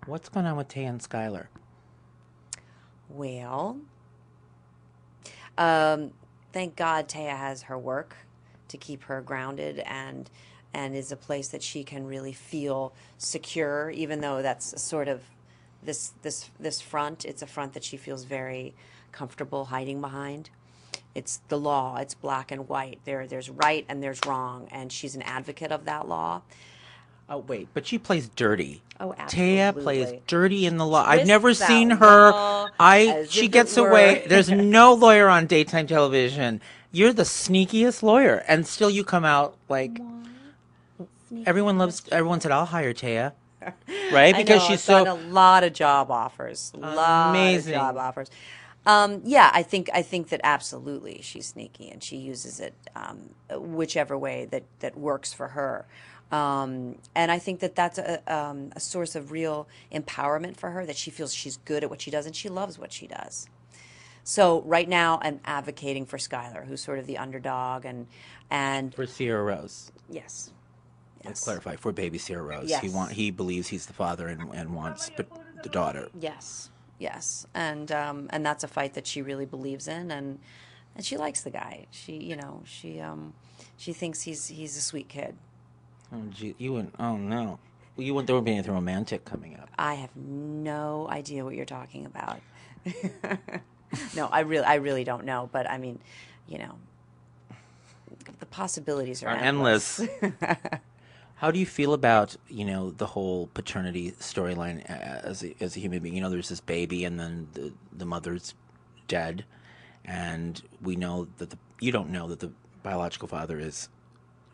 What's going on with Tay and Skylar? Well, um, thank God Taya has her work to keep her grounded and is a place that she can really feel secure, even though that's sort of this front. It's a front that she feels very comfortable hiding behind. It's the law. It's black and white. There's right and there's wrong, and she's an advocate of that law. Oh, wait, but she plays dirty. Oh, Taya plays absolutely. dirty in She the law. I've never twists seen that her. law as She if it gets were. away. There's no lawyer on daytime television. You're the sneakiest lawyer, and still you come out like Sneaky, that's everyone true. said, I'll hire Taya, right? I Because know. she's I've gotten so a lot of job offers. A lot of job amazing. offers. Yeah, I think that absolutely she's sneaky and she uses it whichever way that works for her. And I think that that's a source of real empowerment for her, that she feels she's good at what she does and she loves what she does. So right now I'm advocating for Skylar, who's sort of the underdog, and For Sierra Rose. yes, Let's yes, clarify. For baby Sierra Rose. yes. He believes he's the father and wants the daughter. Yes, yes, and that's a fight that she really believes in, and she likes the guy. She thinks he's a sweet kid. Oh, gee, you wouldn't. Oh no, you wouldn't. There would be anything romantic coming up. I have no idea what you're talking about. No, I really don't know, but I mean, you know, the possibilities are Are endless. endless. How do you feel about the whole paternity storyline as a human being? There's this baby, and then the mother's dead, and we know that you don't know that the biological father is.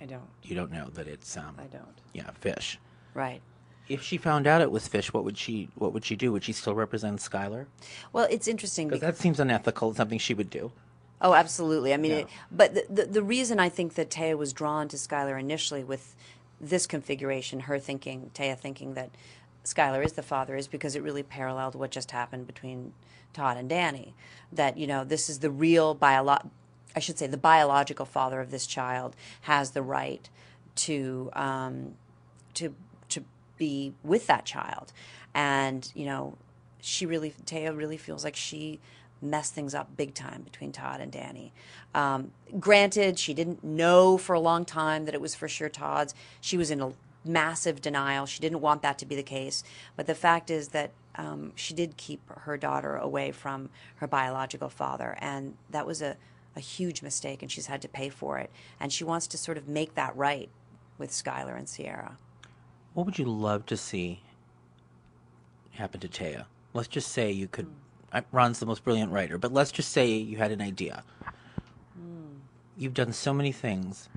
I don't. You don't know that it's I don't. yeah, Fish. Right. If she found out it was Fish, what would she do? Would she still represent Skylar? Well, it's interesting Because because that seems unethical. Something she would do. oh, absolutely. I mean, Yeah. but the reason I think that Taya was drawn to Skylar initially with this configuration, Taya thinking that Skylar is the father, is because it really paralleled what just happened between Todd and Danny. That, this is the real I should say, the biological father of this child has the right to to be with that child, and Taya really feels like she messed things up big time between Todd and Danny. Granted, she didn't know for a long time that it was for sure Todd's. She was in a massive denial. She didn't want that to be the case. But the fact is that she did keep her daughter away from her biological father, and that was a huge mistake, and she's had to pay for it. And she wants to sort of make that right with Skylar and Sierra. What would you love to see happen to Taya? Let's just say you could. Ron's the most brilliant writer, but let's just say you had an idea. You've done so many things,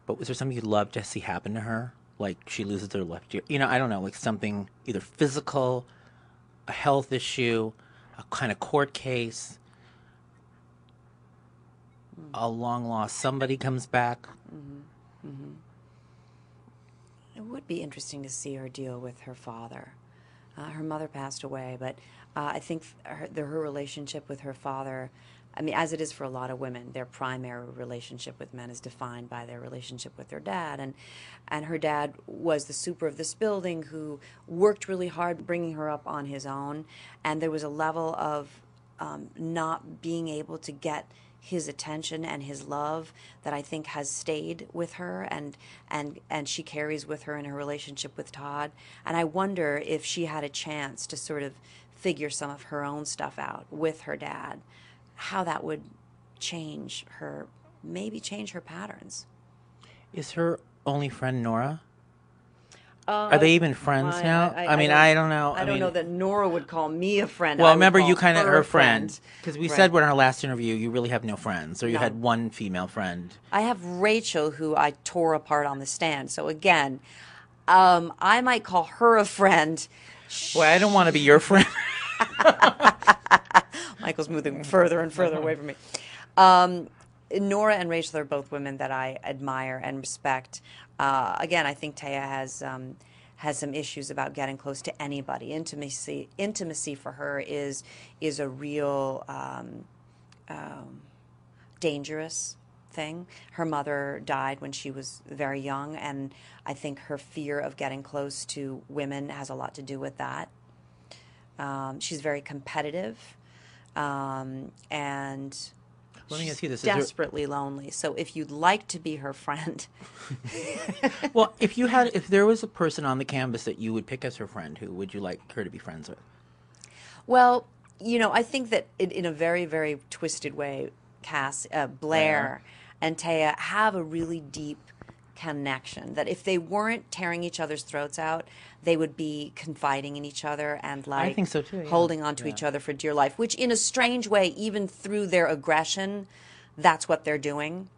but was there something you'd love to see happen to her? Like she loses her left ear? I don't know, like something either physical, a health issue, a kind of court case, a long lost somebody comes back. It would be interesting to see her deal with her father. Her mother passed away, but I think her relationship with her father, I mean, as it is for a lot of women, their primary relationship with men is defined by their relationship with their dad. And her dad was the super of this building who worked really hard bringing her up on his own. And there was a level of not being able to get his attention and his love that I think has stayed with her, and she carries with her in her relationship with Todd. And I wonder if she had a chance to sort of figure some of her own stuff out with her dad, how that would change her, maybe change her patterns. Is her only friend Nora? Are Uh, they even friends my, now? I, I I mean, don't, I don't know. I I don't know mean, that Nora would call me a friend. well, I would remember you call kind of her her a friend friend. because we Right. said in our last interview you really have no friends, or you had None. one female friend. I have Rachel, who I tore apart on the stand. So again, I might call her a friend. Boy, I don't want to be your friend. Michael's moving further and further away from me. Um, Nora and Rachel are both women that I admire and respect. Again, I think Taya has some issues about getting close to anybody. Intimacy for her is a real dangerous thing. Her mother died when she was very young, and I think her fear of getting close to women has a lot to do with that. She's very competitive, and Let me she's ask you this: desperately lonely. So if you'd like to be her friend, well, if there was a person on the canvas that you would pick as her friend, who would you like her to be friends with? well, I think that in a very, very twisted way, Blair and Taya have a really deep connection. That if they weren't tearing each other's throats out, they would be confiding in each other and I like think so too. Yeah. holding on to each other for dear life. Which, in a strange way, even through their aggression, that's what they're doing.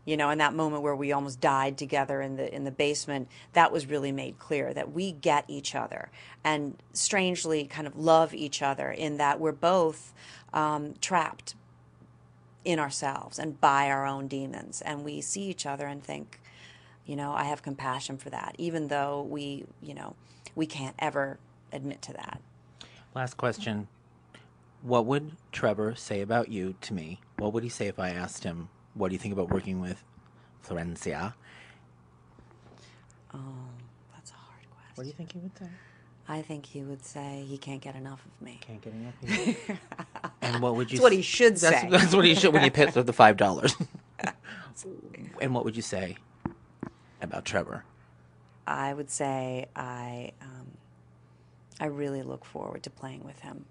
In that moment where we almost died together in the basement, that was really made clear that we get each other and strangely kind of love each other in that we're both trapped in ourselves and by our own demons, and we see each other and think, I have compassion for that, even though we can't ever admit to that. Last question: what would Trevor say about you to me? What would he say if I asked him, "What do you think about working with Florencia?" Oh, that's a hard question. What do you think he would say? I think he would say he can't get enough of me. Can't get enough of you. And what would you? That's what he should say. That's what he should when he pits with the $5. And what would you say about Trevor? I would say I really look forward to playing with him.